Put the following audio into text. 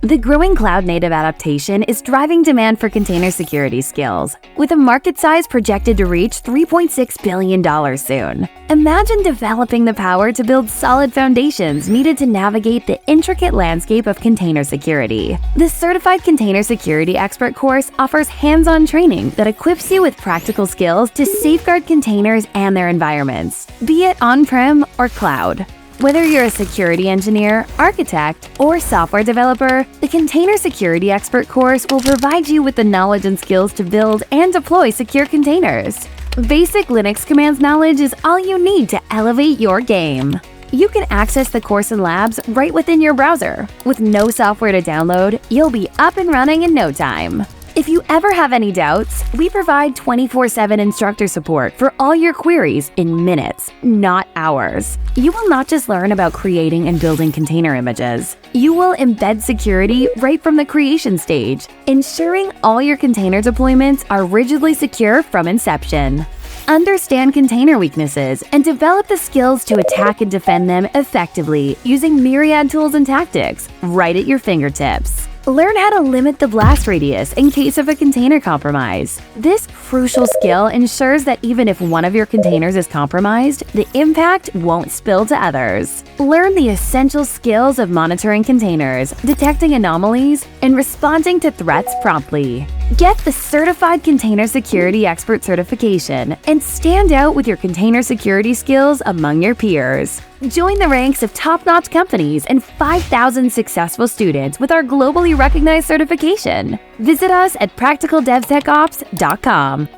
The growing cloud-native adaptation is driving demand for container security skills, with a market size projected to reach $3.6 billion soon. Imagine developing the power to build solid foundations needed to navigate the intricate landscape of container security. The Certified Container Security Expert course offers hands-on training that equips you with practical skills to safeguard containers and their environments, be it on-prem or cloud. Whether you're a security engineer, architect, or software developer, the Container Security Expert course will provide you with the knowledge and skills to build and deploy secure containers. Basic Linux commands knowledge is all you need to elevate your game. You can access the course and labs right within your browser. With no software to download, you'll be up and running in no time. If you ever have any doubts, we provide 24/7 instructor support for all your queries in minutes, not hours. You will not just learn about creating and building container images. You will embed security right from the creation stage, ensuring all your container deployments are rigidly secure from inception. Understand container weaknesses and develop the skills to attack and defend them effectively using myriad tools and tactics right at your fingertips. Learn how to limit the blast radius in case of a container compromise. This crucial skill ensures that even if one of your containers is compromised, the impact won't spill to others. Learn the essential skills of monitoring containers, detecting anomalies, and responding to threats promptly. Get the Certified Container Security Expert certification and stand out with your container security skills among your peers. Join the ranks of top-notch companies and 5,000 successful students with our globally recognized certification. Visit us at practicaldevsecops.com.